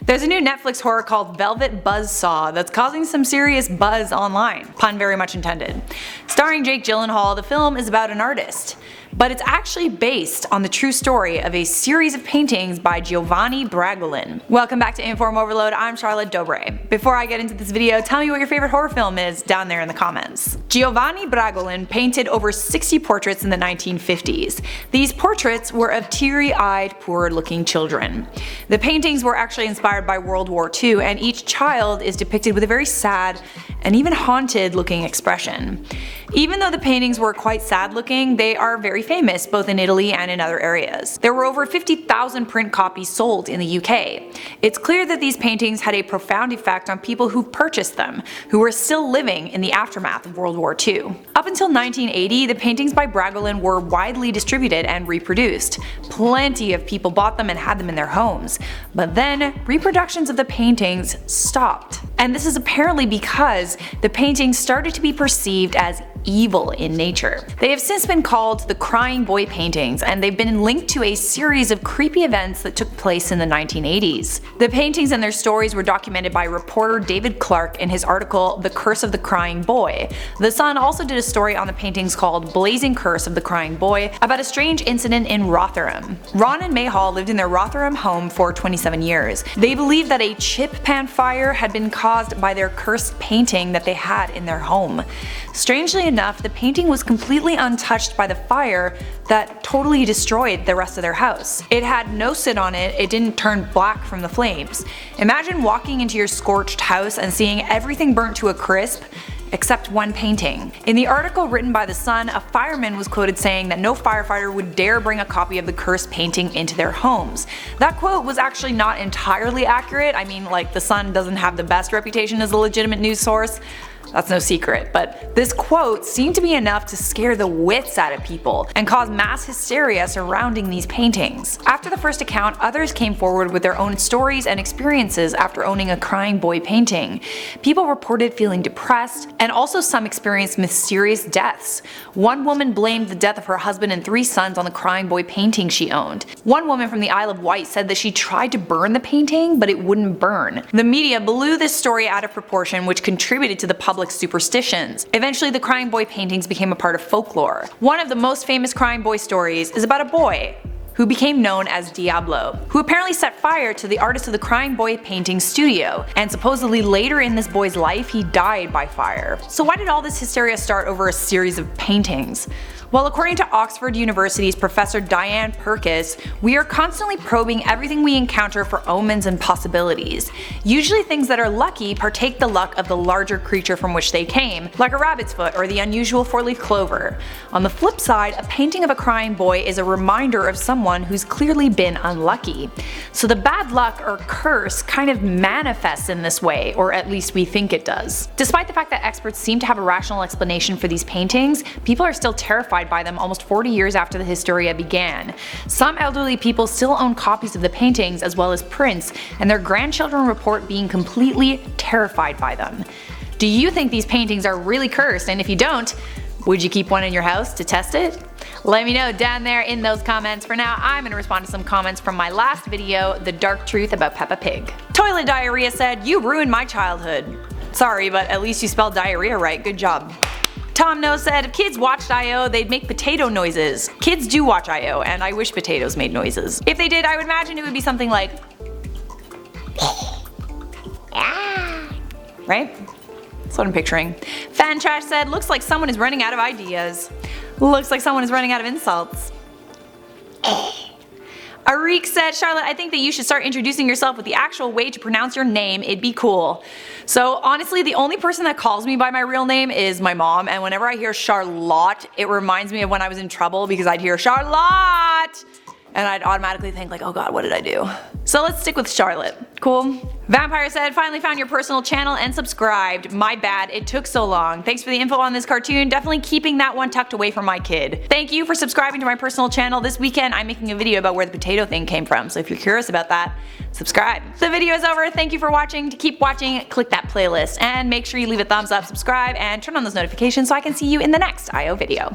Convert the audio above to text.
There's a new Netflix horror called Velvet Buzzsaw that's causing some serious buzz online. Pun very much intended. Starring Jake Gyllenhaal, the film is about an artist. But it's actually based on the true story of a series of paintings by Giovanni Bragolin. Welcome back to InformOverload, I'm Charlotte Dobre. Before I get into this video, tell me what your favorite horror film is down there in the comments. Giovanni Bragolin painted over 60 portraits in the 1950s. These portraits were of teary-eyed, poor-looking children. The paintings were actually inspired by World War II, and each child is depicted with a very sad and even haunted-looking expression. Even though the paintings were quite sad-looking, they are very famous both in Italy and in other areas. There were over 50,000 print copies sold in the UK. It's clear that these paintings had a profound effect on people who purchased them, who were still living in the aftermath of World War II. Up until 1980, the paintings by Bragolin were widely distributed and reproduced. Plenty of people bought them and had them in their homes. But then, reproductions of the paintings stopped. And this is apparently because the paintings started to be perceived as evil in nature. They have since been called the Crying Boy paintings, and they've been linked to a series of creepy events that took place in the 1980s. The paintings and their stories were documented by reporter David Clark in his article The Curse of the Crying Boy. The Sun also did a story on the paintings called Blazing Curse of the Crying Boy about a strange incident in Rotherham. Ron and May Hall lived in their Rotherham home for 27 years. They believed that a chip pan fire had been caused by their cursed painting that they had in their home. Strangely enough, the painting was completely untouched by the fire that totally destroyed the rest of their house. It had no soot on it, it didn't turn black from the flames. Imagine walking into your scorched house and seeing everything burnt to a crisp, except one painting. In the article written by The Sun, a fireman was quoted saying that no firefighter would dare bring a copy of the cursed painting into their homes. That quote was actually not entirely accurate. I mean, like, The Sun doesn't have the best reputation as a legitimate news source. That's no secret, but this quote seemed to be enough to scare the wits out of people and cause mass hysteria surrounding these paintings. After the first account, others came forward with their own stories and experiences after owning a Crying Boy painting. People reported feeling depressed, and also some experienced mysterious deaths. One woman blamed the death of her husband and 3 sons on the Crying Boy painting she owned. One woman from the Isle of Wight said that she tried to burn the painting, but it wouldn't burn. The media blew this story out of proportion, which contributed to the public's superstitions. Eventually, the Crying Boy paintings became a part of folklore. One of the most famous Crying Boy stories is about a boy who became known as Diablo, who apparently set fire to the artist of the Crying Boy painting studio, and supposedly later in this boy's life he died by fire. So why did all this hysteria start over a series of paintings? Well, according to Oxford University's Professor Diane Purkis, we are constantly probing everything we encounter for omens and possibilities. Usually things that are lucky partake the luck of the larger creature from which they came, like a rabbit's foot or the unusual 4-leaf clover. On the flip side, a painting of a crying boy is a reminder of someone who's clearly been unlucky. So the bad luck or curse kind of manifests in this way, or at least we think it does. Despite the fact that experts seem to have a rational explanation for these paintings, people are still terrified by them almost 40 years after the hysteria began. Some elderly people still own copies of the paintings as well as prints, and their grandchildren report being completely terrified by them. Do you think these paintings are really cursed, and if you don't, would you keep one in your house to test it? Let me know down there in those comments. For now, I'm going to respond to some comments from my last video, The Dark Truth About Peppa Pig. Toilet Diarrhea said, "You ruined my childhood." Sorry, but at least you spelled diarrhea right, good job. Tom No said, if kids watched I.O., they'd make potato noises. Kids do watch I.O., and I wish potatoes made noises. If they did, I would imagine it would be something like right? That's what I'm picturing. Fan Trash said, looks like someone is running out of ideas. Looks like someone is running out of insults. Arik said, Charlotte, I think that you should start introducing yourself with the actual way to pronounce your name, it'd be cool. So honestly, the only person that calls me by my real name is my mom, and whenever I hear Charlotte, it reminds me of when I was in trouble because I'd hear Charlotte, and I'd automatically think like, oh god, what did I do? So let's stick with Charlotte. Cool? Vampire said, finally found your personal channel and subscribed. My bad, it took so long. Thanks for the info on this cartoon, definitely keeping that one tucked away from my kid. Thank you for subscribing to my personal channel. This weekend I'm making a video about where the potato thing came from, so if you're curious about that, subscribe. The video is over, thank you for watching. To keep watching, click that playlist, and make sure you leave a thumbs up, subscribe, and turn on those notifications so I can see you in the next IO video.